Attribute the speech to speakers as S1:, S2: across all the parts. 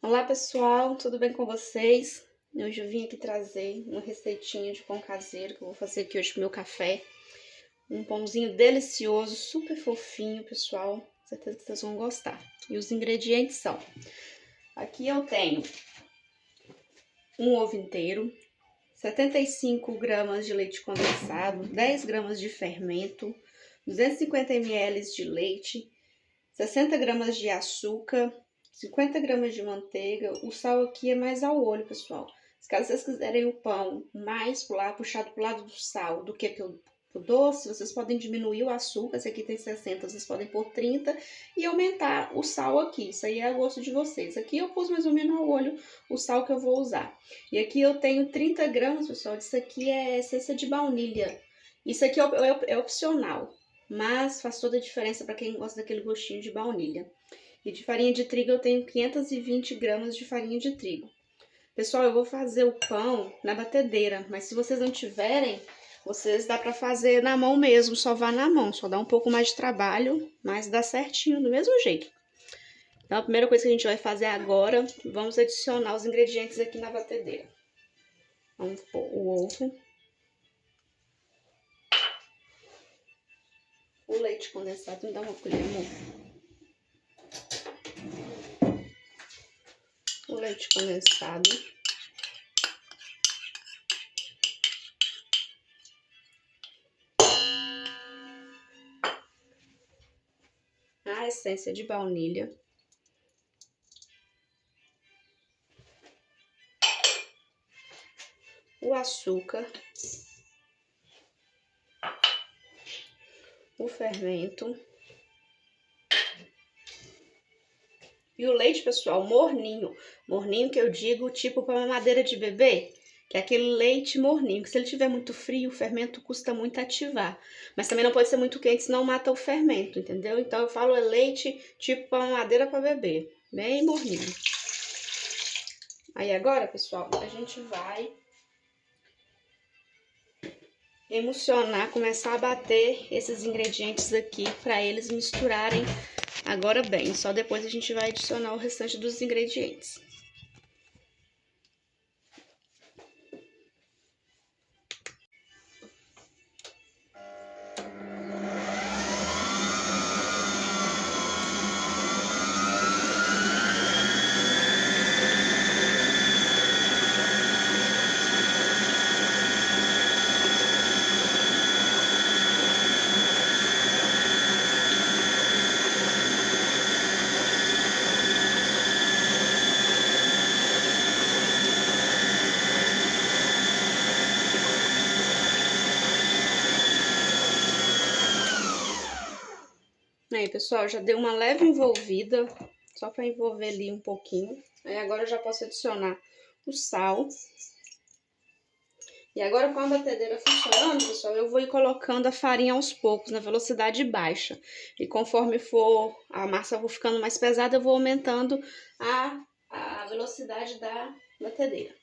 S1: Olá pessoal, tudo bem com vocês? Hoje eu vim aqui trazer uma receitinha de pão caseiro que eu vou fazer aqui hoje pro meu café. Um pãozinho delicioso, super fofinho, pessoal. Certeza que vocês vão gostar. E os ingredientes são: aqui eu tenho um ovo inteiro, 75 gramas de leite condensado, 10 gramas de fermento, 250 ml de leite, 60 gramas de açúcar, 50 gramas de manteiga. O sal aqui é mais ao olho, pessoal. Se caso vocês quiserem o pão mais puxado pro lado do sal do que pro doce, vocês podem diminuir o açúcar. Esse aqui tem 60, vocês podem pôr 30 e aumentar o sal aqui. Isso aí é a gosto de vocês. Aqui eu pus mais ou menos ao olho o sal que eu vou usar. E aqui eu tenho 30 gramas, pessoal. Isso aqui é essência de baunilha. Isso aqui é opcional, mas faz toda a diferença para quem gosta daquele gostinho de baunilha. E de farinha de trigo eu tenho 520 gramas de farinha de trigo. Pessoal, eu vou fazer o pão na batedeira, mas se vocês não tiverem, vocês dá para fazer na mão mesmo, só vá na mão. Só dá um pouco mais de trabalho, mas dá certinho do mesmo jeito. Então a primeira coisa que a gente vai fazer agora, vamos adicionar os ingredientes aqui na batedeira. Vamos pôr o ovo, o leite condensado, me dá uma colher, amor. O leite condensado, a essência de baunilha, o açúcar, o fermento e o leite, pessoal, morninho. Morninho que eu digo tipo para mamadeira de bebê, que é aquele leite morninho, que se ele tiver muito frio, o fermento custa muito ativar. Mas também não pode ser muito quente, senão mata o fermento, entendeu? Então eu falo é leite tipo para mamadeira para bebê, bem morninho. Aí agora, pessoal, a gente vai emulsionar, começar a bater esses ingredientes aqui para eles misturarem agora bem. Só depois a gente vai adicionar o restante dos ingredientes. Aí, pessoal, já deu uma leve envolvida, só para envolver ali um pouquinho. Aí agora eu já posso adicionar o sal. E agora com a batedeira funcionando, pessoal, eu vou ir colocando a farinha aos poucos, na velocidade baixa. E conforme for a massa for ficando mais pesada, eu vou aumentando a velocidade da batedeira.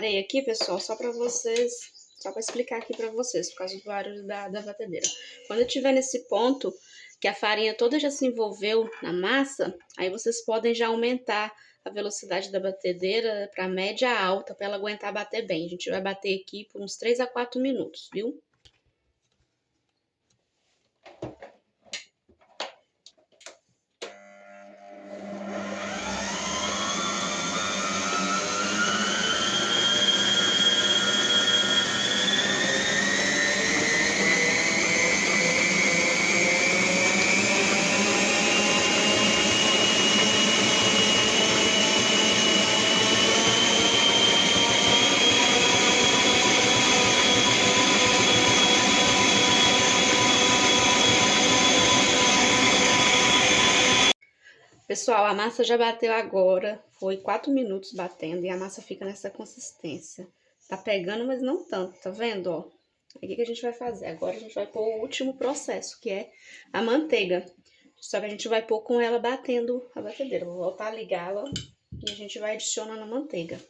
S1: parei aqui, pessoal, só para explicar aqui para vocês, por causa do barulho da batedeira. Quando eu estiver nesse ponto, que a farinha toda já se envolveu na massa, aí vocês podem já aumentar a velocidade da batedeira para média alta, para ela aguentar bater bem. A gente vai bater aqui por uns 3 a 4 minutos, viu? Pessoal, a massa já bateu agora, foi 4 minutos batendo e a massa fica nessa consistência. Tá pegando, mas não tanto, tá vendo, ó? Aí o que a gente vai fazer? Agora a gente vai pôr o último processo, que é a manteiga. Só que a gente vai pôr com ela batendo a batedeira. Vou voltar a ligá-la e a gente vai adicionando a manteiga.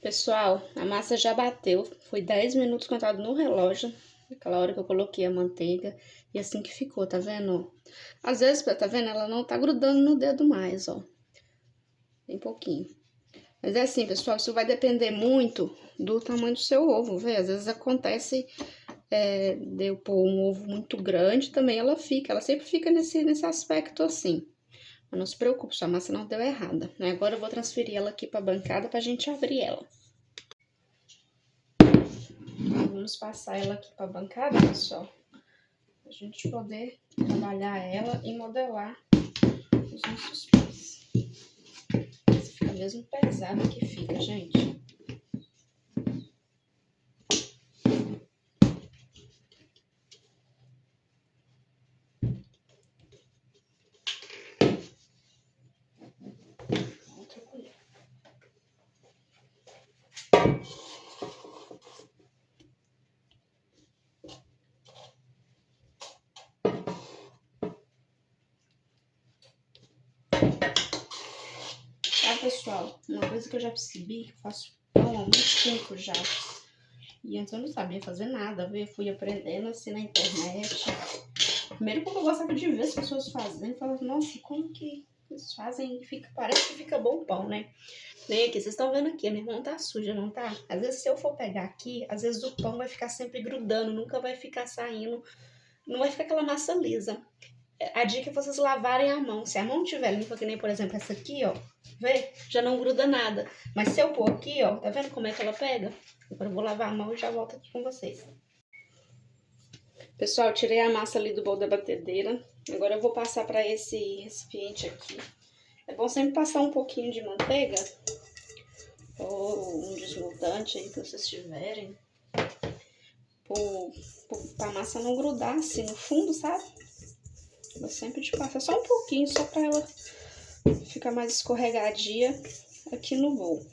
S1: Pessoal, a massa já bateu, foi 10 minutos contado no relógio, aquela hora que eu coloquei a manteiga, e assim que ficou, tá vendo? Às vezes, tá vendo, ela não tá grudando no dedo mais, ó, bem pouquinho. Mas é assim, pessoal, isso vai depender muito do tamanho do seu ovo, vê? Às vezes acontece de eu pôr um ovo muito grande, também ela sempre fica nesse aspecto assim. Mas não se preocupe, sua massa não deu errada, né? Agora eu vou transferir ela aqui pra bancada pra gente abrir ela. Vamos passar ela aqui pra bancada, pessoal, pra gente poder trabalhar ela e modelar os nossos pães. Fica mesmo pesado que fica, gente. Outra colher. Tá, pessoal? Uma coisa que eu já percebi, que eu faço pão há muito tempo já. E antes eu não sabia fazer nada, eu fui aprendendo assim na internet. Primeiro porque eu gostava de ver as pessoas fazendo, e falava, nossa, como que eles fazem? Parece que fica bom o pão, né? Nem aqui, vocês estão vendo aqui, a minha mão tá suja, não tá? Às vezes se eu for pegar aqui, às vezes o pão vai ficar sempre grudando, nunca vai ficar saindo, não vai ficar aquela massa lisa. A dica é vocês lavarem a mão. Se a mão estiver limpa, que nem por exemplo essa aqui, ó, vê? Já não gruda nada. Mas se eu pôr aqui, ó, tá vendo como é que ela pega? Agora eu vou lavar a mão e já volto aqui com vocês. Pessoal, eu tirei a massa ali do bowl da batedeira. Agora eu vou passar para esse recipiente aqui. É bom sempre passar um pouquinho de manteiga ou um desmontante aí que vocês tiverem, para a massa não grudar assim no fundo, sabe? Eu sempre te passo só um pouquinho, só para ela ficar mais escorregadia aqui no bowl.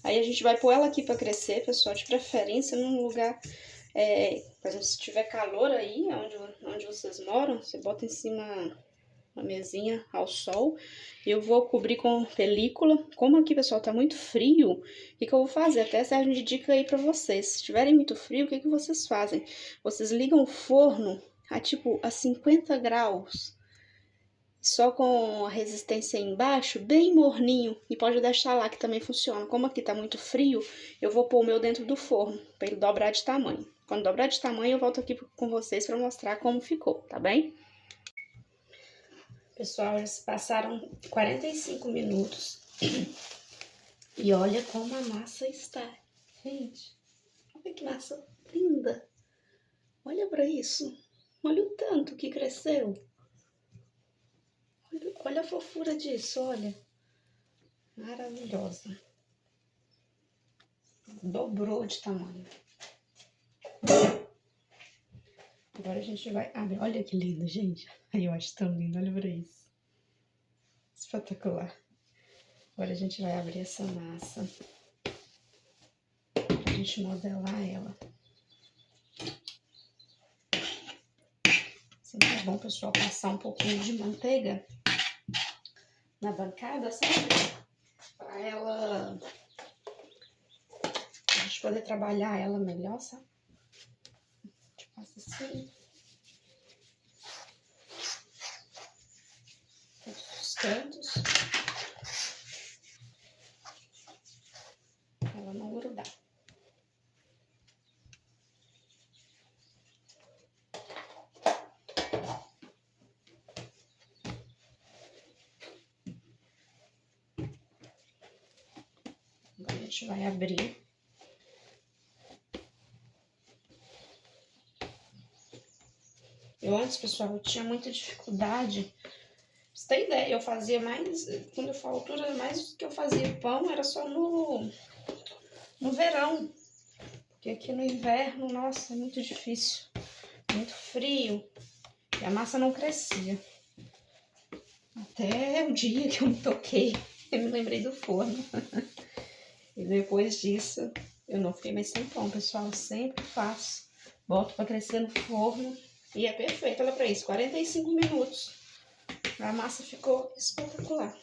S1: Aí a gente vai pôr ela aqui para crescer, pessoal, de preferência num lugar, por exemplo, se tiver calor aí, onde vocês moram, você bota em cima uma mesinha ao sol. Eu vou cobrir com película. Como aqui, pessoal, tá muito frio, o que eu vou fazer? Até serve de dica aí pra vocês. Se tiverem muito frio, o que vocês fazem? Vocês ligam o forno a 50 graus, só com a resistência aí embaixo, bem morninho, e pode deixar lá que também funciona. Como aqui tá muito frio, eu vou pôr o meu dentro do forno, para ele dobrar de tamanho. Quando dobrar de tamanho, eu volto aqui com vocês para mostrar como ficou, tá bem? Pessoal, já se passaram 45 minutos e olha como a massa está. Gente, olha que massa linda. Olha para isso. Olha o tanto que cresceu. Olha a fofura disso, olha. Maravilhosa. Dobrou de tamanho. Agora a gente vai abrir. Olha que lindo, gente. Ai, eu acho tão lindo, olha pra isso. Espetacular. Agora a gente vai abrir essa massa pra gente modelar ela. Sempre é bom, pessoal, passar um pouquinho de manteiga na bancada, sabe? Pra ela... a gente poder trabalhar ela melhor, sabe? A gente passa assim. Todos os cantos. Pra ela não grudar. Agora a gente vai abrir. Eu antes, pessoal, eu tinha muita dificuldade. Pra você ter ideia, eu fazia mais, quando eu falo altura, mais do que eu fazia pão, era só no verão. Porque aqui no inverno, nossa, é muito difícil. Muito frio. E a massa não crescia. Até o dia que eu me toquei, eu me lembrei do forno. E depois disso, eu não fiquei mais sem pão, pessoal. Eu sempre faço. Boto pra crescer no forno. E é perfeito, olha pra isso. 45 minutos. A massa ficou espetacular.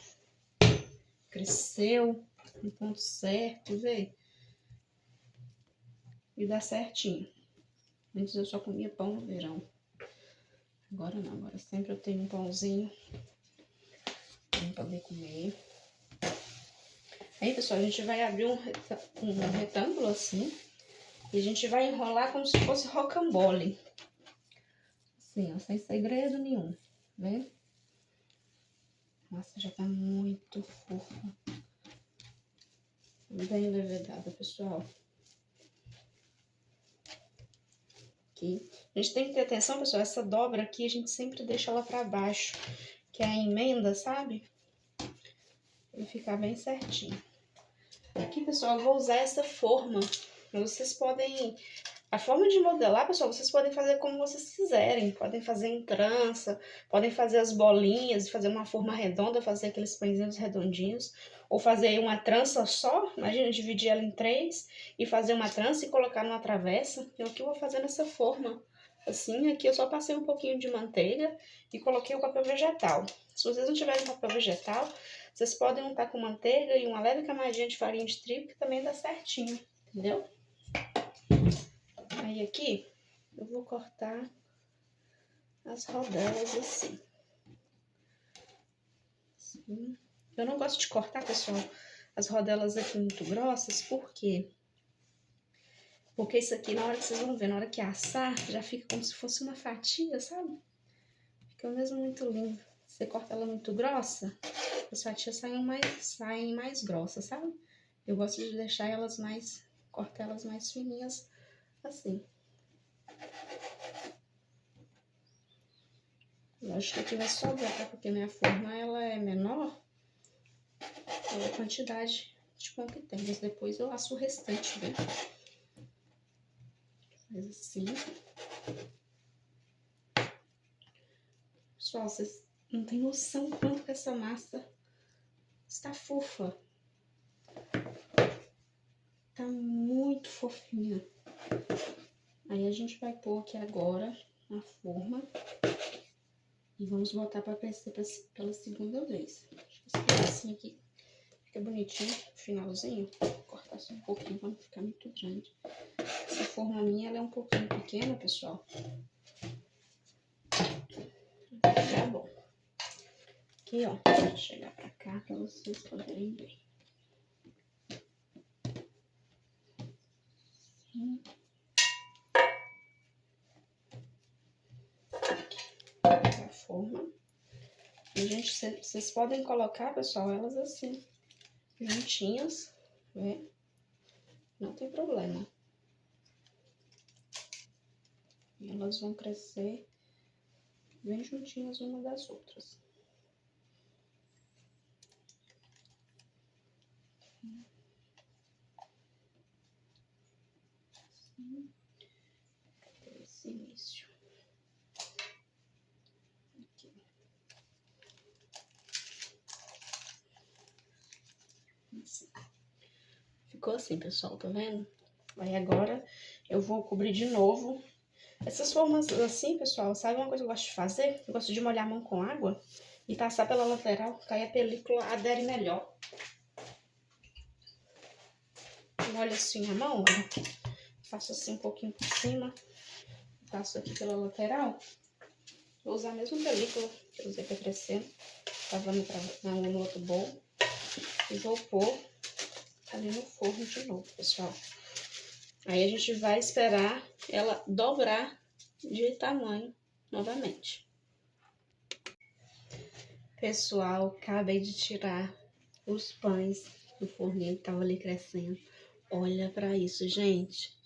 S1: Cresceu no ponto certo, vê? E dá certinho. Antes eu só comia pão no verão. Agora não, agora sempre eu tenho um pãozinho pra poder comer. Aí, pessoal, a gente vai abrir um retângulo assim. E a gente vai enrolar como se fosse rocambole. Assim, ó, sem segredo nenhum. Vê? Nossa, já tá muito fofa. Bem levedada, pessoal. Aqui. A gente tem que ter atenção, pessoal. Essa dobra aqui, a gente sempre deixa ela pra baixo. Que é a emenda, sabe? E ficar bem certinho. Aqui, pessoal, eu vou usar essa forma. Vocês podem... A forma de modelar, pessoal, vocês podem fazer como vocês quiserem. Podem fazer em trança, podem fazer as bolinhas, fazer uma forma redonda, fazer aqueles pãezinhos redondinhos. Ou fazer uma trança só, imagina, dividir ela em 3 e fazer uma trança e colocar numa travessa. Eu aqui vou fazer nessa forma. Assim, aqui eu só passei um pouquinho de manteiga e coloquei o papel vegetal. Se vocês não tiverem papel vegetal, vocês podem untar com manteiga e uma leve camadinha de farinha de trigo, que também dá certinho, entendeu? Aí aqui, eu vou cortar as rodelas assim. Eu não gosto de cortar, pessoal, as rodelas aqui muito grossas, por quê? Porque isso aqui, na hora que vocês vão ver, na hora que assar, já fica como se fosse uma fatia, sabe? Fica mesmo muito lindo. Você corta ela muito grossa, as fatias saem mais grossas, sabe? Eu gosto de deixar elas mais, cortar elas mais fininhas, assim. Lógico que aqui vai sobrar, tá? Porque minha forma, ela é menor, a quantidade de pão que tem. Mas depois eu asso o restante, né? Faz assim. Pessoal, vocês não tem noção quanto que essa massa está fofa. Tá muito fofinha. Aí a gente vai pôr aqui agora na forma. E vamos botar para crescer pela segunda vez. Esse pedacinho aqui fica bonitinho, finalzinho. Vou cortar só um pouquinho para não ficar muito grande. Essa forma minha, ela é um pouquinho pequena, pessoal. Tá bom. Aqui, ó, vou chegar pra cá pra vocês poderem ver. Aqui a forma. E, gente, vocês podem colocar, pessoal, elas assim, juntinhas, né? Não tem problema. E elas vão crescer bem juntinhas uma das outras. Esse início. Aqui. Assim. Ficou assim, pessoal, tá vendo? Aí agora eu vou cobrir de novo. Essas formas assim, pessoal, sabe uma coisa que eu gosto de fazer? Eu gosto de molhar a mão com água e passar pela lateral, que aí a película adere melhor. Molho assim a mão, olha. Passo assim um pouquinho por cima. Passo aqui pela lateral. Vou usar a mesma película que eu usei para crescer. Tava no outro bowl. E vou pôr ali no forno de novo, pessoal. Aí a gente vai esperar ela dobrar de tamanho novamente. Pessoal, acabei de tirar os pães do forninho que tava ali crescendo. Olha pra isso, gente.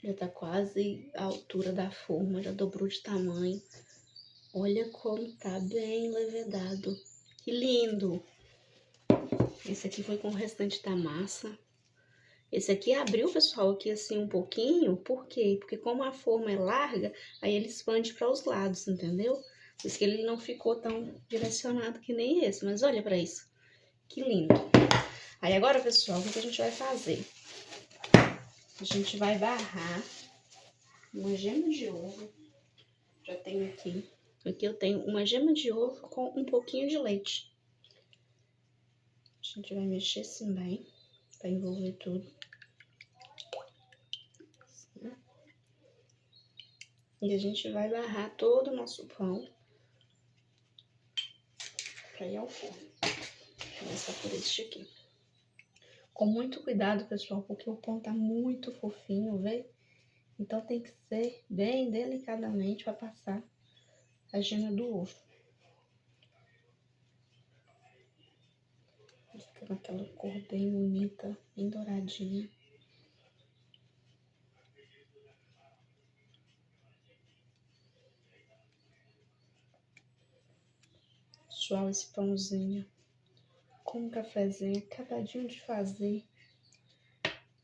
S1: Já tá quase a altura da forma, já dobrou de tamanho. Olha como tá bem levedado. Que lindo! Esse aqui foi com o restante da massa. Esse aqui abriu, pessoal, aqui assim um pouquinho. Por quê? Porque como a forma é larga, aí ele expande para os lados, entendeu? Por isso que ele não ficou tão direcionado que nem esse. Mas olha pra isso. Que lindo. Aí agora, pessoal, o que a gente vai fazer? A gente vai barrar uma gema de ovo. Já tenho aqui. Aqui eu tenho uma gema de ovo com um pouquinho de leite. A gente vai mexer assim bem, para envolver tudo. Assim. E a gente vai barrar todo o nosso pão para ir ao forno. Vou começar por este aqui. Com muito cuidado, pessoal, porque o pão tá muito fofinho, vê? Então tem que ser bem delicadamente para passar a gema do ovo. Fica naquela cor bem bonita, bem douradinha. Pessoal, esse pãozinho com um cafezinho acabadinho de fazer.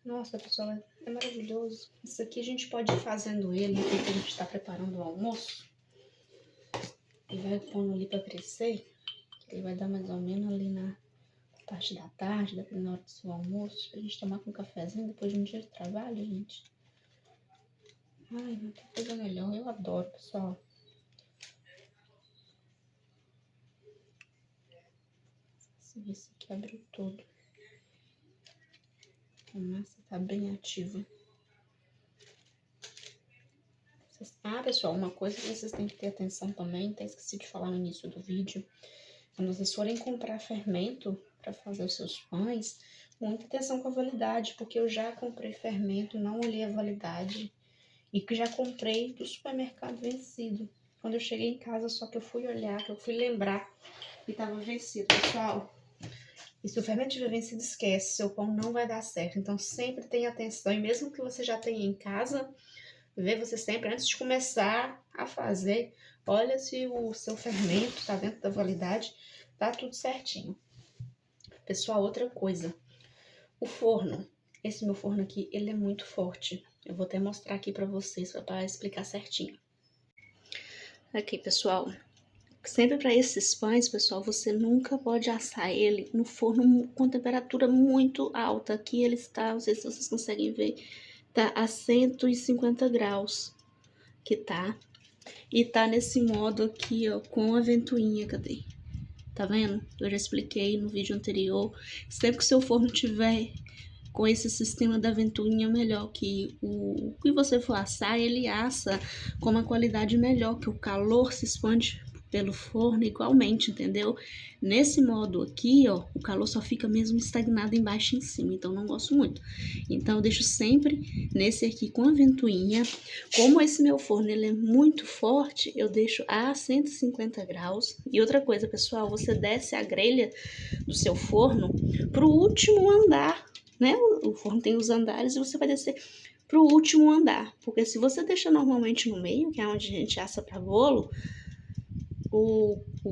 S1: Nossa, pessoal, é maravilhoso. Isso aqui a gente pode ir fazendo ele enquanto a gente está preparando o almoço. E vai pondo ali para crescer. Ele vai dar mais ou menos ali na parte da tarde, dependendo da hora do seu almoço. Pra gente tomar com um cafezinho depois de um dia de trabalho, gente. Ai, não tem coisa melhor. Eu adoro, pessoal. Esse aqui abriu todo. A massa tá bem ativa. Ah, pessoal, uma coisa que vocês têm que ter atenção também, até esqueci de falar no início do vídeo. Quando vocês forem comprar fermento para fazer os seus pães, muita atenção com a validade, porque eu já comprei fermento, não olhei a validade e que já comprei do supermercado vencido. Quando eu cheguei em casa, só que eu fui olhar, que eu fui lembrar que estava vencido, pessoal. E se o fermento estiver vencido, esquece, seu pão não vai dar certo. Então sempre tenha atenção, e mesmo que você já tenha em casa, vê você sempre, antes de começar a fazer, olha se o seu fermento está dentro da validade, tá tudo certinho. Pessoal, outra coisa, o forno. Esse meu forno aqui, ele é muito forte. Eu vou até mostrar aqui pra vocês, para explicar certinho. Aqui, pessoal. Sempre para esses pães, pessoal, você nunca pode assar ele no forno com temperatura muito alta. Aqui ele está, não sei se vocês conseguem ver, tá a 150 graus que tá. E tá nesse modo aqui, ó, com a ventoinha, cadê? Tá vendo? Eu já expliquei no vídeo anterior. Sempre que o seu forno tiver com esse sistema da ventoinha, melhor que o que você for assar, ele assa com uma qualidade melhor, que o calor se expande pelo forno igualmente, entendeu? Nesse modo aqui, ó, o calor só fica mesmo estagnado embaixo e em cima, então não gosto muito. Então eu deixo sempre nesse aqui com a ventoinha. Como esse meu forno ele é muito forte, eu deixo a 150 graus. E outra coisa, pessoal, você desce a grelha do seu forno pro último andar, né? O forno tem os andares e você vai descer pro último andar, porque se você deixa normalmente no meio, que é onde a gente assa para bolo,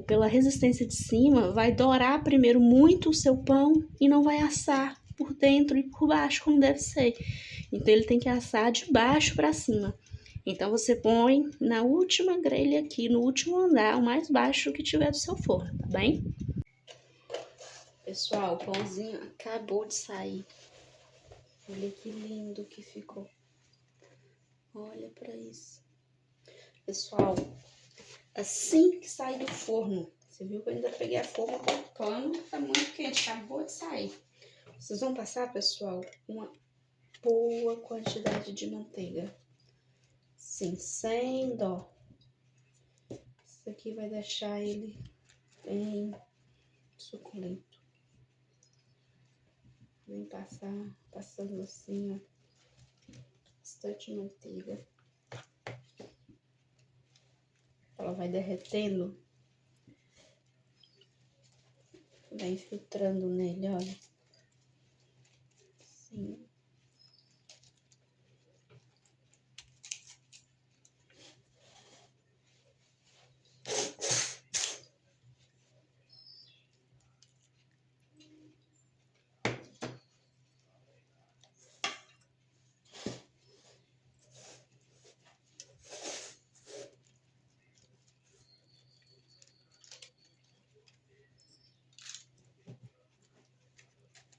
S1: pela resistência de cima, vai dourar primeiro muito o seu pão e não vai assar por dentro e por baixo como deve ser. Então ele tem que assar de baixo para cima. Então você põe na última grelha aqui, no último andar, o mais baixo que tiver do seu forno, tá bem? Pessoal, o pãozinho acabou de sair. Olha que lindo que ficou. Olha pra isso. Pessoal, assim que sair do forno, você viu que eu ainda peguei a forma com o pano, tá muito quente, acabou de sair. Vocês vão passar, pessoal, uma boa quantidade de manteiga. Sim, sem dó. Isso aqui vai deixar ele bem suculento. Vem passando assim, ó, bastante manteiga. Ela vai derretendo, vai infiltrando nele, olha. Assim.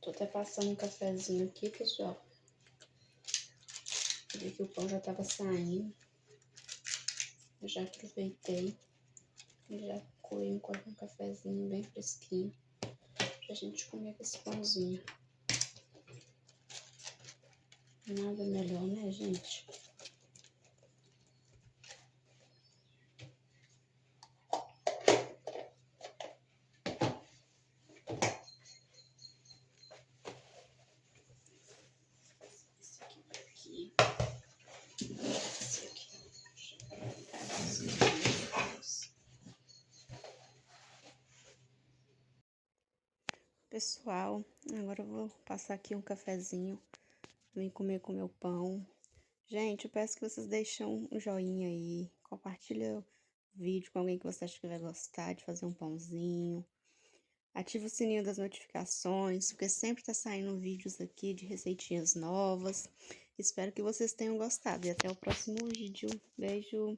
S1: Tô até passando um cafezinho aqui, pessoal. Vi que o pão já tava saindo. Eu já aproveitei. E já coei um cafezinho bem fresquinho. Pra gente comer com esse pãozinho. Nada melhor, né, gente? Esse aqui. Esse aqui. Pessoal, agora eu vou passar aqui um cafezinho. Vem comer com meu pão. Gente, eu peço que vocês deixem um joinha aí. Compartilha o vídeo com alguém que você acha que vai gostar de fazer um pãozinho. Ativa o sininho das notificações, porque sempre tá saindo vídeos aqui de receitinhas novas. Espero que vocês tenham gostado e até o próximo vídeo. Beijo!